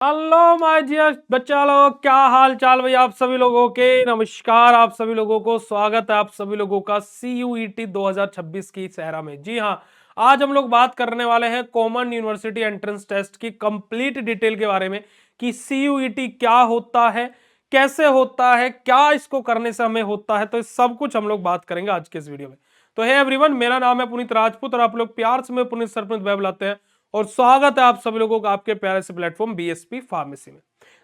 Hello my dear बच्चा लोग, क्या हाल चाल भाई आप सभी लोगों के। नमस्कार, आप सभी लोगों को स्वागत है आप सभी लोगों का CUET 2026 की सहरा में। जी हाँ, आज हम लोग बात करने वाले हैं कॉमन यूनिवर्सिटी एंट्रेंस टेस्ट की कंप्लीट डिटेल के बारे में कि CUET क्या होता है, कैसे होता है, क्या इसको करने से हमें होता है। तो इस सब कुछ हम लोग बात करेंगे आज के इस वीडियो में। तो हे एवरीवन, मेरा नाम है पुनीत राजपूत और आप लोग प्यार से मैं पुनीत सर पुनीत वेब लाते हैं और स्वागत है आप सभी लोगों का आपके प्यारे से प्लेटफॉर्म बीएसपी फार्मेसी में।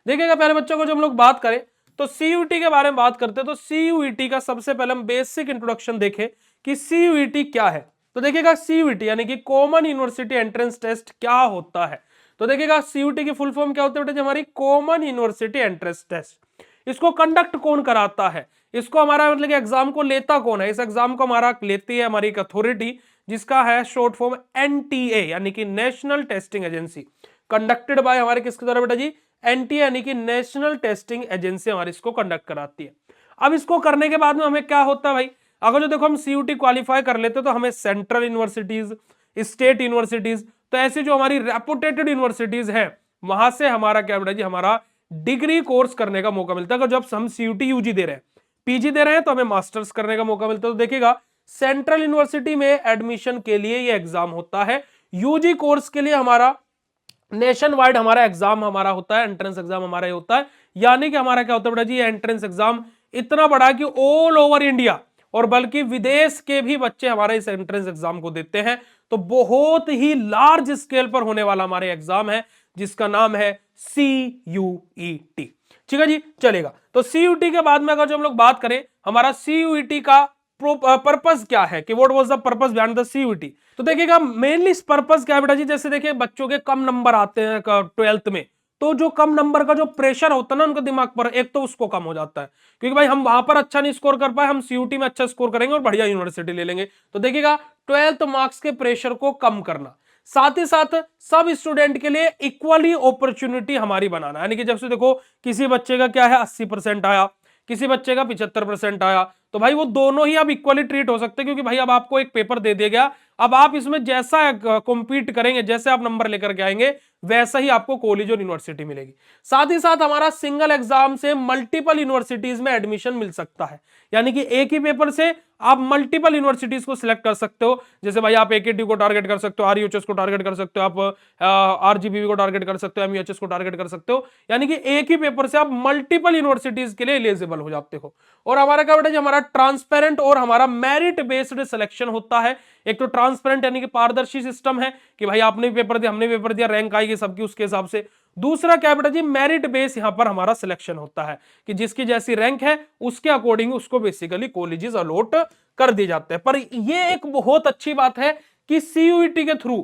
देखिएगा प्यारे बच्चों को, जब हम लोग बात करें तो सीयूईटी के बारे में बात करते हैं तो सीयूईटी का सबसे पहले हम बेसिक इंट्रोडक्शन देखें कि सीयूईटी क्या है। तो देखिएगा सीयूईटी यानी कि कॉमन यूनिवर्सिटी एंट्रेंस टेस्ट क्या होता है। तो देखिएगा सीयूईटी की फुल फॉर्म क्या होती है बेटा, हमारी कॉमन यूनिवर्सिटी एंट्रेंस टेस्ट। इसको कंडक्ट कौन कराता है, इसको हमारा मतलब एग्जाम को लेता कौन है, इस एग्जाम को हमारा लेती है हमारी एक अथॉरिटी जिसका है शॉर्ट फॉर्म एनटीए यानी कि national testing agency. Conducted by हमारे किसके द्वारा बेटा जी, एनटीए यानी कि नेशनल टेस्टिंग एजेंसी हमारी इसको कंडक्ट कराती है। अब इसको करने के बाद में हमें क्या होता है भाई, अगर जो देखो हम सीयूटी क्वालिफाई कर लेते तो हमें सेंट्रल यूनिवर्सिटीज, स्टेट यूनिवर्सिटीज, तो ऐसी जो हमारी रेपुटेटेड यूनिवर्सिटीज है वहां से हमारा क्या बेटा जी, हमारा डिग्री कोर्स करने का मौका मिलता है। अगर जब हम सीयूटी यूजी दे रहे हैं, पीजी दे रहे हैं, तो हमें मास्टर्स करने का मौका मिलता है। तो देखिएगा सेंट्रल यूनिवर्सिटी में एडमिशन के लिए ये एग्जाम होता है, यूजी कोर्स के लिए हमारा नेशन वाइड हमारा एग्जाम हमारा होता है, एंट्रेंस एग्जाम हमारा होता है। यानी कि हमारा क्या होता है बेटा जी, एंट्रेंस एग्जाम इतना बड़ा कि ऑल ओवर इंडिया और बल्कि विदेश के भी बच्चे हमारे इस एंट्रेंस एग्जाम को देते हैं। तो बहुत ही लार्ज स्केल पर होने वाला हमारे एग्जाम है जिसका नाम है CUET। ठीक है जी, चलेगा। तो CUET के बाद में अगर जो हम लोग बात करें हमारा CUET का पर्पस क्या है कि what was the purpose behind the CUET। तो देखिएगा मेनली इस पर्पस क्या है बेटा जी, जैसे देखिए बच्चों के कम नंबर आते हैं 12th में, तो जो कम नंबर का जो प्रेशर होता है ना उनके दिमाग पर, एक तो उसको कम हो जाता है क्योंकि भाई हम वहां पर अच्छा नहीं स्कोर कर पाए, हम CUET में अच्छा स्कोर करेंगे और बढ़िया यूनिवर्सिटी ले लेंगे। तो देखिएगा 12th मार्क्स के प्रेशर को कम करना, साथ ही साथ सब स्टूडेंट के लिए इक्वली अपॉर्चुनिटी हमारी बनाना। यानी कि जब से देखो किसी बच्चे का क्या है 80% आया, किसी बच्चे का 75% आया, तो भाई वो दोनों ही अब इक्वली ट्रीट हो सकते हैं क्योंकि भाई अब आपको एक पेपर दे दिया गया, अब आप इसमें जैसा कॉम्पीट करेंगे, जैसे आप नंबर लेकर के आएंगे वैसा ही आपको कॉलेज और यूनिवर्सिटी मिलेगी। साथ ही साथ हमारा सिंगल एग्जाम से मल्टीपल यूनिवर्सिटीज में एडमिशन मिल सकता है, यानी कि एक ही पेपर से आप मल्टीपल यूनिवर्सिटीज को सिलेक्ट कर सकते हो। जैसे भाई आप एकेटी को टारगेट कर सकते हो, आरयूएचएस को टारगेट कर सकते हो, आप आरजीबीवी को टारगेट कर सकते हो, एमयूएचएस को टारगेट कर सकते हो। यानी कि एक ही पेपर से आप मल्टीपल यूनिवर्सिटीज के लिए एलिजिबल हो जाते हो। और हमारा क्या बेटा जी, हमारा ट्रांसपेरेंट और हमारा मेरिट बेस्ड सिलेक्शन होता है। एक तो ट्रांसपेरेंट यानी कि पारदर्शी सिस्टम है कि भाई आपने भी पेपर दिया, हमने भी पेपर दिया, रैंक आएगी सबकी उसके हिसाब से। दूसरा क्या बेटा जी, मेरिट बेस यहां पर हमारा सिलेक्शन होता है कि जिसकी जैसी रैंक है उसके अकॉर्डिंग उसको बेसिकली कॉलेजेस अलॉट कर दिए जाते हैं। पर यह एक बहुत अच्छी बात है कि CUET के थ्रू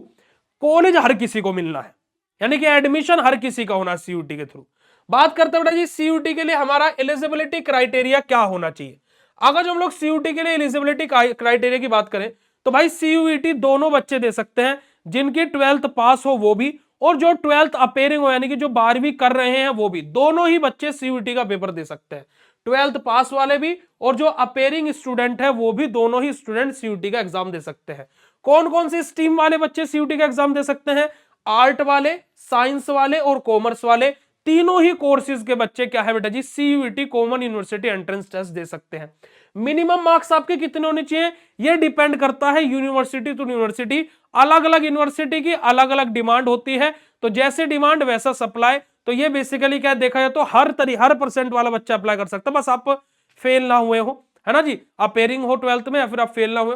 कॉलेज हर किसी को मिलना है, यानी कि एडमिशन हर किसी का होना है CUET के थ्रू। बात करते हैं बेटा जी CUET के लिए हमारा एलिजिबिलिटी क्राइटेरिया क्या होना चाहिए। अगर जो हम लोग CUET के लिए एलिजिबिलिटी क्राइटेरिया की बात करें तो भाई CUET दोनों बच्चे दे सकते हैं, जिनकी 12th पास हो वो भी, और जो 12th अपेयरिंग हो यानी कि जो 12वीं कर रहे हैं वो भी, दोनों ही बच्चे CUET का पेपर दे सकते हैं। 12th पास वाले भी और जो अपेयरिंग स्टूडेंट है वो भी, दोनों ही स्टूडेंट CUET का एग्जाम दे सकते हैं। कौन कौन सी स्ट्रीम वाले बच्चे CUET का एग्जाम दे सकते हैं, आर्ट वाले, साइंस वाले और कॉमर्स वाले, तीनों ही कोर्सेज के बच्चे क्या है बेटा जी, CUET common university entrance test दे सकते हैं। मिनिमम मार्क्स आपके कितने होने चाहिए, यह डिपेंड करता है यूनिवर्सिटी टू यूनिवर्सिटी। अलग अलग यूनिवर्सिटी की अलग अलग डिमांड होती है, तो जैसे डिमांड वैसा सप्लाई। तो ये बेसिकली क्या देखा जाए तो हर परसेंट वाला बच्चा अप्लाई कर सकता है, बस आप फेल ना हुए हो, है ना जी, आप पेयरिंग हो 12th में या फिर आप फेल ना हुए।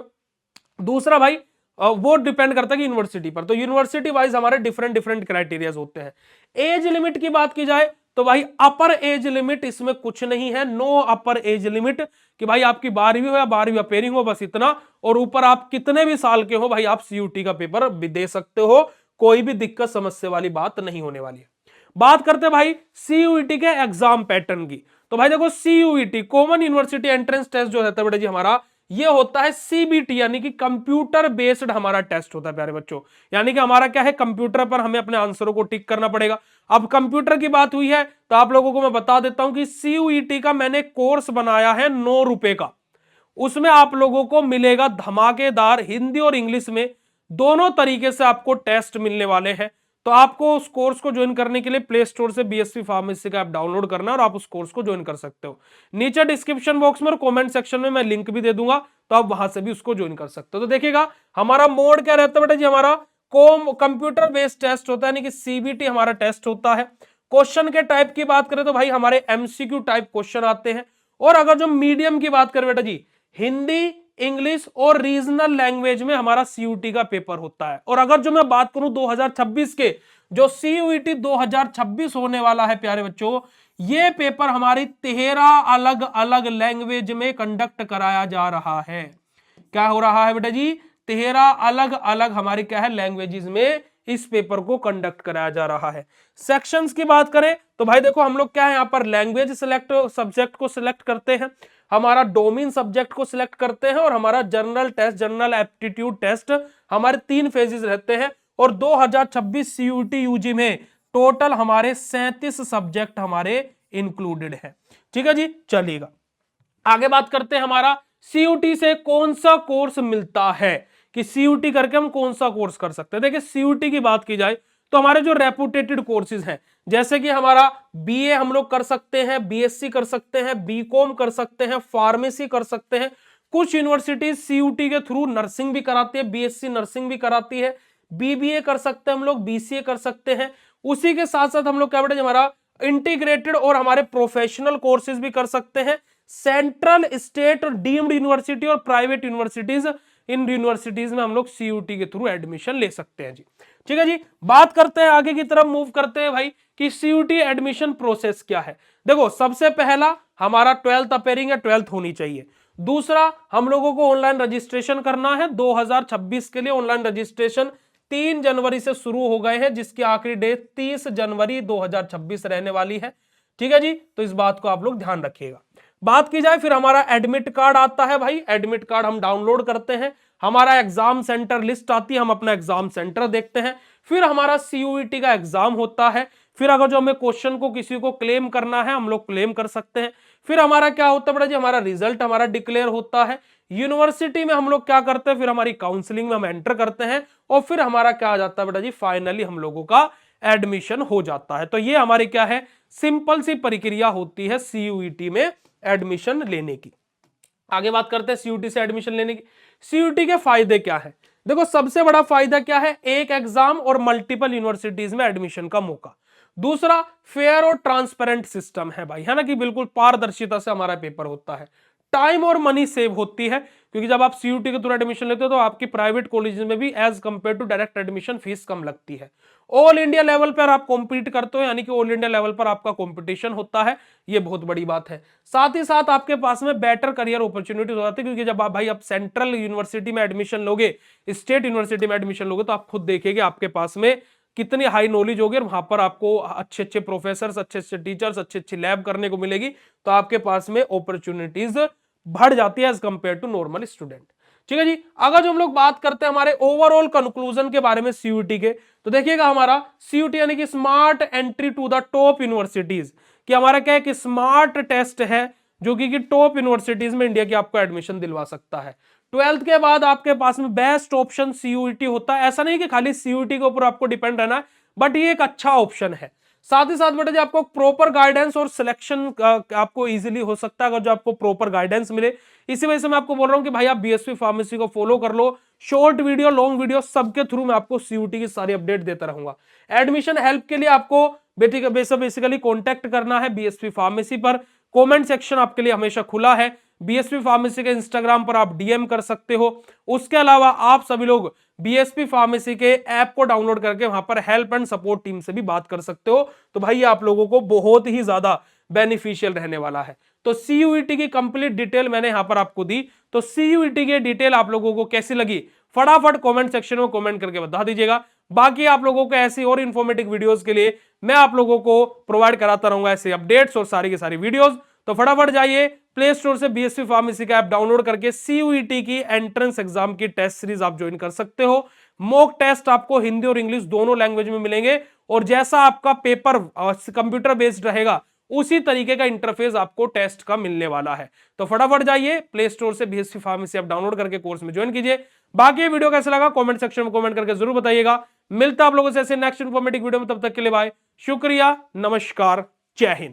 दूसरा भाई वो डिपेंड करता है कि यूनिवर्सिटी पर, तो यूनिवर्सिटी वाइज हमारे डिफरेंट डिफरेंट क्राइटेरियाज होते हैं। एज लिमिट की बात की जाए तो भाई अपर एज लिमिट इसमें कुछ नहीं है, नो अपर एज लिमिट कि भाई आपकी 12वीं हो या 12वीं अपेयरिंग हो, बस इतना। और ऊपर आप कितने भी साल के हो भाई आप CUET का पेपर भी दे सकते हो, कोई भी दिक्कत समस्या वाली बात नहीं होने वाली है। बात करते हैं भाई CUET के एग्जाम पैटर्न की। तो भाई देखो CUET common university entrance test जो रहता है बेटा जी हमारा, ये होता है CBT यानी कि कंप्यूटर बेस्ड हमारा टेस्ट होता है प्यारे बच्चों। यानी कि हमारा क्या है, कंप्यूटर पर हमें अपने आंसरों को टिक करना पड़ेगा। अब कंप्यूटर की बात हुई है तो आप लोगों को मैं बता देता हूं कि CUET का मैंने कोर्स बनाया है 9 रुपए का, उसमें आप लोगों को मिलेगा धमाकेदार हिंदी और इंग्लिश में दोनों तरीके से आपको टेस्ट मिलने वाले हैं। तो आपको उस कोर्स को ज्वाइन करने के लिए प्ले स्टोर से बीएससी फार्मेसी का ऐप डाउनलोड करना है और आप उस कोर्स को ज्वाइन कर सकते हो। नीचे डिस्क्रिप्शन बॉक्स में और कमेंट सेक्शन में मैं लिंक भी दे दूंगा, तो आप वहां से भी उसको ज्वाइन कर सकते हो। तो देखिएगा हमारा मोड क्या रहता है बेटा जी, हमारा कंप्यूटर बेस्ड टेस्ट होता है, यानी कि सीबीटी हमारा टेस्ट होता है। क्वेश्चन के टाइप की बात करें तो भाई हमारे एमसीक्यू टाइप क्वेश्चन आते हैं। और अगर जो मीडियम की बात करें बेटा जी, हिंदी, इंग्लिश और रीजनल लैंग्वेज में हमारा सीयूटी का पेपर होता है। और अगर जो मैं बात करूं 2026 के जो सीयूईटी 2026 होने वाला है प्यारे बच्चों, ये पेपर हमारी 13 अलग अलग लैंग्वेज में कंडक्ट कराया जा रहा है। क्या हो रहा है बेटा जी, 13 अलग अलग हमारी क्या है लैंग्वेजेस में इस पेपर को कंडक्ट कराया जा रहा है। सेक्शंस की बात करें तो भाई देखो हम लोग क्या है यहाँ पर लैंग्वेज सिलेक्ट सब्जेक्ट को सिलेक्ट करते हैं, हमारा डोमेन सब्जेक्ट को सिलेक्ट करते हैं और हमारा general test, general aptitude test, हमारे 3 फेजेस रहते हैं। और 2026 सीयूटी यूजी में टोटल हमारे 37 सब्जेक्ट हमारे इंक्लूडेड है। ठीक है जी, चलिएगा आगे बात करते हैं हमारा सीयूटी से कौन सा कोर्स मिलता है, कि सीयूटी करके हम कौन सा कोर्स कर सकते हैं। देखिए सीयूटी की बात की जाए तो हमारे जो रेपुटेटेड कोर्सेज हैं, जैसे कि हमारा बीए हम लोग कर सकते हैं, बीएससी कर सकते हैं, बीकॉम कर सकते हैं, फार्मेसी कर सकते हैं। कुछ यूनिवर्सिटीज सीयूटी के थ्रू नर्सिंग भी कराती है, बीएससी नर्सिंग भी कराती है, बीबीए कर सकते हैं हम लोग, बीसीए कर सकते हैं। उसी के साथ साथ हम लोग क्या बेटा हमारा इंटीग्रेटेड और हमारे प्रोफेशनल कोर्सेज भी कर सकते हैं। सेंट्रल, स्टेट और डीम्ड यूनिवर्सिटी और प्राइवेट यूनिवर्सिटीज, इन यूनिवर्सिटीज में हम लोग सीयूटी के थ्रू एडमिशन ले सकते हैं जी। ठीक है जी, बात करते हैं आगे की तरफ, मूव करते हैं भाई कि सीयूटी एडमिशन प्रोसेस क्या है। देखो सबसे पहला हमारा 12th अपेयरिंग है, 12th होनी चाहिए। दूसरा हम लोगों को ऑनलाइन रजिस्ट्रेशन करना है 2026 के लिए। ऑनलाइन रजिस्ट्रेशन 3 जनवरी से शुरू हो गए हैं, जिसकी आखिरी डेट 30 जनवरी 2026 रहने वाली है। ठीक है जी, तो इस बात को आप लोग ध्यान रखिएगा। बात की जाए फिर हमारा एडमिट कार्ड आता है भाई, एडमिट कार्ड हम डाउनलोड करते हैं, हमारा एग्जाम सेंटर लिस्ट आती है, हम अपना एग्जाम सेंटर देखते हैं, फिर हमारा सीयूईटी का एग्जाम होता है। फिर अगर जो हमें क्वेश्चन को किसी को क्लेम करना है हम लोग क्लेम कर सकते हैं। फिर हमारा क्या होता है बेटा जी, हमारा रिजल्ट हमारा डिक्लेयर होता है। यूनिवर्सिटी में हम लोग क्या करते हैं, फिर हमारी काउंसलिंग में हम एंटर करते हैं और फिर हमारा क्या आ जाता है बेटा जी, फाइनली हम लोगों का एडमिशन हो जाता है। तो ये हमारी क्या है, सिंपल सी प्रक्रिया होती है सीयूईटी में एडमिशन लेने की। आगे बात करते हैं सीयूटी से एडमिशन लेने की। सीयूटी के फायदे क्या है, देखो सबसे बड़ा फायदा क्या है, एक एग्जाम और मल्टीपल यूनिवर्सिटीज में एडमिशन का मौका। दूसरा फेयर और ट्रांसपेरेंट सिस्टम है भाई, है ना, कि बिल्कुल पारदर्शिता से हमारा पेपर होता है। टाइम और मनी सेव होती है, क्योंकि जब आप सीयूटी के थ्रू एडमिशन लेते हो तो आपकी प्राइवेट कॉलेज में भी as compare to direct admission fees कम लगती है। ऑल इंडिया लेवल पर आप कॉम्पीट करते हो, यानी कि ऑल इंडिया लेवल पर आपका कॉम्पिटिशन होता है, ये बहुत बड़ी बात है। साथ ही साथ आपके पास में बेटर करियर अपॉर्चुनिटीज हो जाती है, क्योंकि जब आप भाई आप सेंट्रल यूनिवर्सिटी में एडमिशन लोगे, स्टेट यूनिवर्सिटी में एडमिशन लोगे, तो आप खुद देखेंगे आपके पास में कितनी हाई नॉलेज होगी और वहां पर आपको अच्छे अच्छे प्रोफेसर, अच्छे अच्छे टीचर्स, अच्छी अच्छी लैब करने को मिलेगी। तो आपके पास में अपॉर्चुनिटीज बढ़ जाती है as compare to normal student. ठीक है जी, अगर जो हम लोग बात करते हैं हमारे ओवरऑल कंक्लूजन के बारे में सीयूटी के, तो देखिएगा हमारा सीयूटी यानी कि smart entry to the top universities, कि हमारा क्या है कि स्मार्ट टेस्ट है जो कि टॉप यूनिवर्सिटीज में इंडिया की आपको एडमिशन दिलवा सकता है। 12th के बाद आपके पास में बेस्ट ऑप्शन सीयूटी होता है। ऐसा नहीं कि खाली सीयूटी के ऊपर आपको डिपेंड रहना है, बट ये एक अच्छा ऑप्शन है। साथ ही साथ बेटा जी आपको प्रॉपर गाइडेंस और सिलेक्शन आपको इजीली हो सकता है अगर जो आपको प्रॉपर गाइडेंस मिले। इसी वजह से मैं आपको बोल रहा हूं कि भाई आप बीएसपी फार्मेसी को फॉलो कर लो। शॉर्ट वीडियो, लॉन्ग वीडियो सबके थ्रू मैं आपको सीयूटी की सारी अपडेट देता रहूंगा। एडमिशन हेल्प के लिए आपको बेसिकली कॉन्टैक्ट करना है बीएसपी फार्मेसी पर। कॉमेंट सेक्शन आपके लिए हमेशा खुला है। बीएसपी फार्मेसी के इंस्टाग्राम पर आप डीएम कर सकते हो। उसके अलावा आप सभी लोग बीएसपी फार्मेसी के ऐप को डाउनलोड करके वहां पर हेल्प एंड सपोर्ट टीम से भी बात कर सकते हो। तो भाई आप लोगों को बहुत ही ज्यादा बेनिफिशियल रहने वाला है। तो सीयूईटी की कंप्लीट डिटेल मैंने यहां पर आपको दी। तो सीयूईटी की डिटेल आप लोगों को कैसी लगी फटाफट कमेंट सेक्शन में कमेंट करके बता दीजिएगा। बाकी आप लोगों को ऐसी और इंफॉर्मेटिव वीडियोस के लिए मैं आप लोगों को प्रोवाइड कराता रहूंगा ऐसे अपडेट्स और सारी की सारी वीडियोस। तो फटाफट जाइए प्ले स्टोर से बीएसपी फार्मेसी का ऐप डाउनलोड करके सीयूईटी की एंट्रेंस एग्जाम की टेस्ट सीरीज आप ज्वाइन कर सकते हो। मॉक टेस्ट आपको हिंदी और इंग्लिश दोनों लैंग्वेज में मिलेंगे और जैसा आपका पेपर कंप्यूटर बेस्ड रहेगा उसी तरीके का इंटरफेस आपको टेस्ट का मिलने वाला है। तो फटाफट जाइए प्ले स्टोर से बीएसपी फार्मेसी ऐप डाउनलोड करके कोर्स में ज्वाइन कीजिए। बाकी वीडियो कैसा लगा कमेंट सेक्शन में कमेंट करके जरूर बताइएगा। मिलता आप लोगों से ऐसे नेक्स्ट इन्फॉर्मेटिव वीडियो में, तब तक के लिए बाय, शुक्रिया, नमस्कार, जय हिंद।